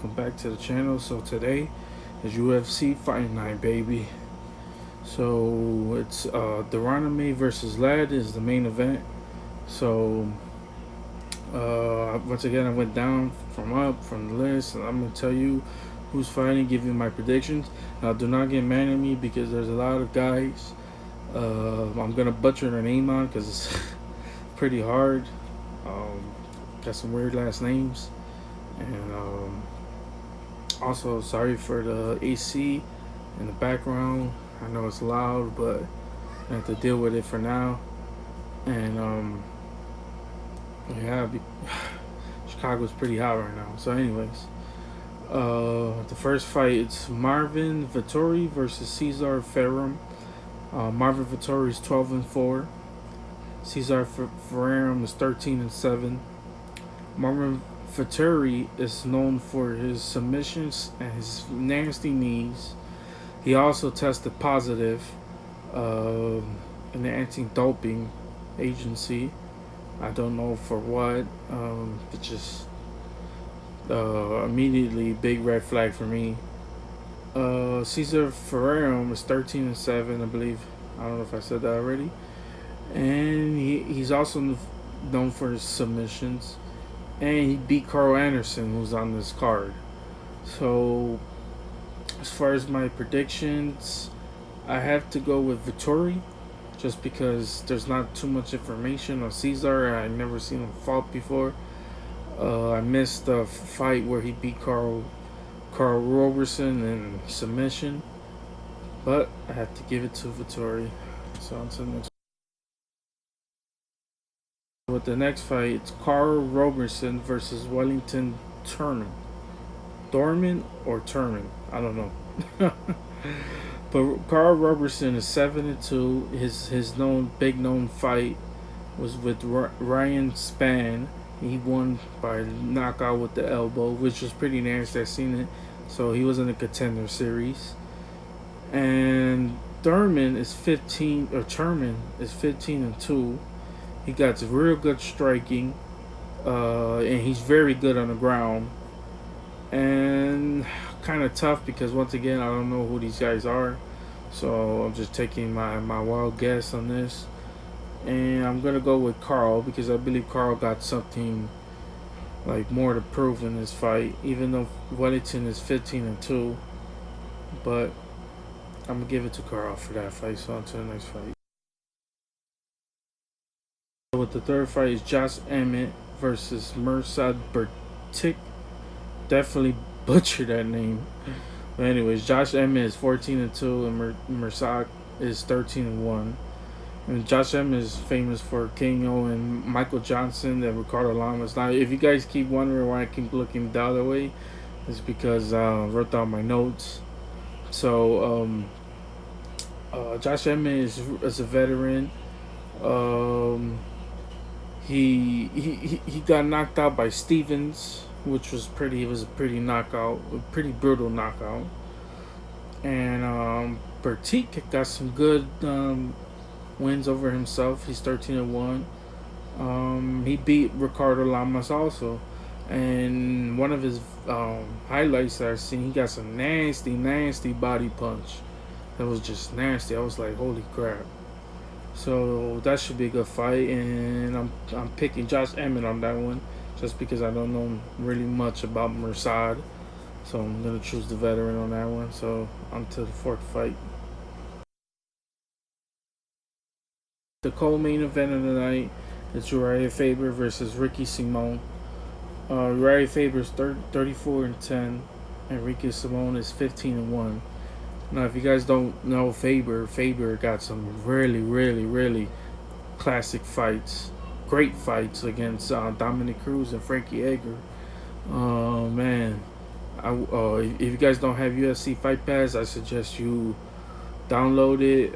welcome back to the channel. So today is UFC Fight Night, baby. So it's the Randamie versus Lad is the main event. So once again, I went down from the list, and I'm gonna tell you who's fighting, give you my predictions. Now, do not get mad at me because there's a lot of guys I'm gonna butcher their name on because it's pretty hard. Got some weird last names, and also sorry for the AC in the background. I know it's loud, but I have to deal with it for now. And yeah, Chicago's pretty hot right now. So anyways, the first fight, it's Marvin Vettori versus Cesar Ferreira. Marvin Vettori is 12-4. Cesar Ferreira is 13-7. Marvin Vettori is known for his submissions and his nasty knees. He also tested positive in the anti-doping agency. I don't know for what. It's just immediately big red flag for me. Cesar Ferreira is 13-7, I believe. I don't know if I said that already. And he's also known for his submissions. And he beat Carl Anderson, who's on this card. So, as far as my predictions, I have to go with Vettori, just because there's not too much information on Cesar. I've never seen him fought before. I missed the fight where he beat Carl Robertson in submission, but I have to give it to Vettori. So on to the next. With the next fight, it's Carl Robertson versus Wellington Dorman or Turman, I don't know. But Carl Robertson is 7-2. His big known fight was with Ryan Spann. He won by knockout with the elbow, which was pretty nasty. I seen it. So he was in the Contender Series. And Turman is 15-2. He got real good striking, and he's very good on the ground. And kind of tough because, once again, I don't know who these guys are. So I'm just taking my wild guess on this. And I'm going to go with Carl because I believe Carl got something like more to prove in this fight, even though Wellington is 15-2. But I'm going to give it to Carl for that fight. So on to the next fight. With the third fight is Josh Emmett versus Mirsad Bektic. Definitely butchered that name. But anyways, Josh Emmett is 14-2 and Mirsad is 13-1. And Josh Emmett is famous for KO and Michael Johnson and Ricardo Lamas. Now, if you guys keep wondering why I keep looking the other way, it's because I wrote down my notes. So Josh Emmett is a veteran. He got knocked out by Stevens, which was a pretty brutal knockout. And Bektic got some good wins over himself. He's 13-1. He beat Ricardo Lamas also. And one of his highlights that I've seen, he got some nasty body punch. That was just nasty. I was like, holy crap. So that should be a good fight, and I'm picking Josh Emmett on that one, just because I don't know really much about Mirsad. So I'm gonna choose the veteran on that one. So on to the fourth fight. The co-main event of the night is Uriah Faber versus Ricky Simone. Uriah Faber is 34-10, and Ricky Simone is 15-1. Now, if you guys don't know Faber got some really classic fights, great fights against Dominick Cruz and Frankie Edgar. Man, if you guys don't have UFC Fight Pass, I suggest you download it,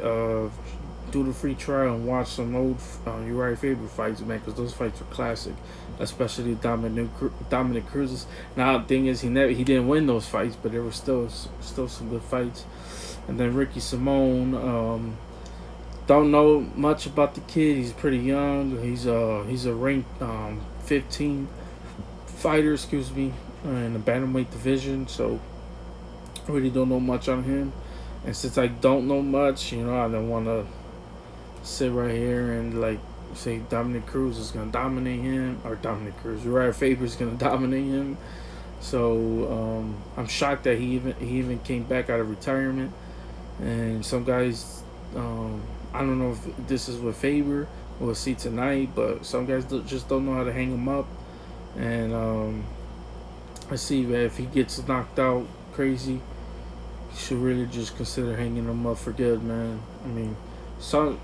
do the free trial, and watch some old Uriah Faber fights, man, because those fights are classic, especially Dominick Cruz's. Now, the thing is, he didn't win those fights, but there were still some good fights. And then Ricky Simone, don't know much about the kid. He's pretty young. He's a ranked 15 fighter, excuse me. in the bantamweight division, so I really don't know much on him. And since I don't know much, I don't want to sit right here and like say Dominick Cruz is gonna dominate him, or Dominick Cruz, Uriah Faber is gonna dominate him. So I'm shocked that he even came back out of retirement. And some guys, I don't know if this is with Faber. We'll see tonight, but some guys just don't know how to hang him up. And I see that if he gets knocked out crazy, you should really just consider hanging him up for good, man. I mean, some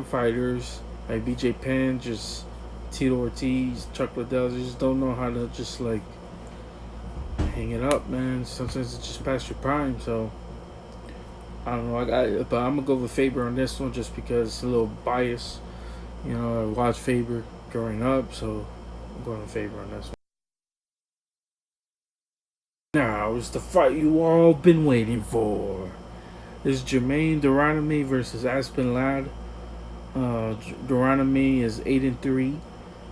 fighters like BJ Penn, just Tito Ortiz, Chuck Liddell, they just don't know how to just like hang it up, man. Sometimes it's just past your prime, so I don't know. But I'm gonna go with Faber on this one just because it's a little biased. I watched Faber growing up, so I'm going to Faber on this one. Now it's the fight you all been waiting for. It's Jermaine Randamie versus Aspen Ladd. Randamie is 8-3,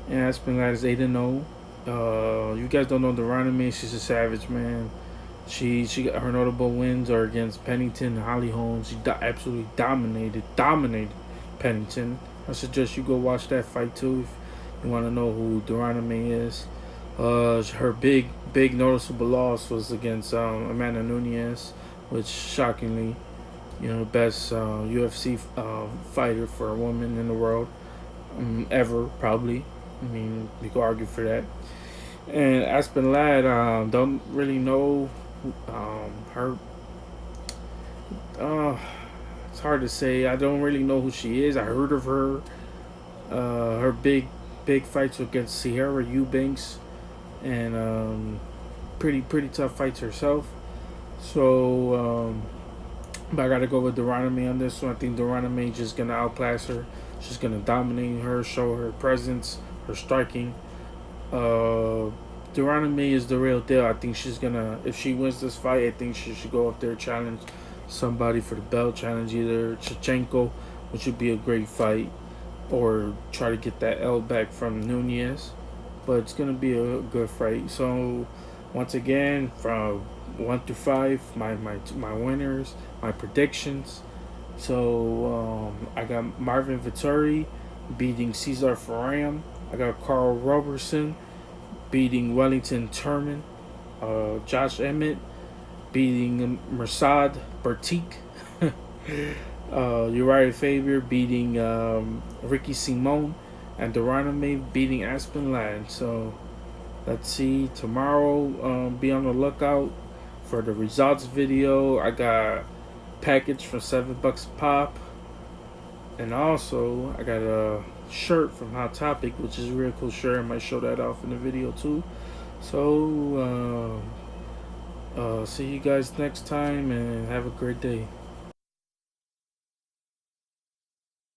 and Aspen Ladd is 8-0. You guys don't know Randamie. She's a savage, man. She got her notable wins are against Pennington and Holly Holmes. She absolutely dominated Pennington. I suggest you go watch that fight too if you want to know who Randamie is. Her big noticeable loss was against Amanda Nunes, which shockingly, the best UFC fighter for a woman in the world ever, probably. I mean, you could argue for that. And Aspen Ladd, don't really know her. It's hard to say. I don't really know who she is. I heard of her. Her big fights against Sierra Eubanks, and pretty tough fights herself. So, but I gotta go with Randamie on this one. I think Randamie just gonna outclass her. She's gonna dominate her, show her presence, her striking. Randamie is the real deal. I think she's gonna, if she wins this fight, I think she should go up there, challenge somebody for the belt, challenge either Chichenko, which would be a great fight, or try to get that L back from Nunes. But it's gonna be a good fight. So once again, from 1 through 5, my winners, my predictions. So I got Marvin Vettori beating Cesar Ferreira. I got Carl Robertson beating Wellington Turman. Josh Emmett beating Mirsad Bektic. Uriah Faber beating Ricky Simone. And Randamie beating Aspen Ladd. So let's see. Tomorrow, be on the lookout for the results video. I got package for $7 a pop. And also, I got a shirt from Hot Topic, which is a real cool shirt. I might show that off in the video too. So, see you guys next time and have a great day.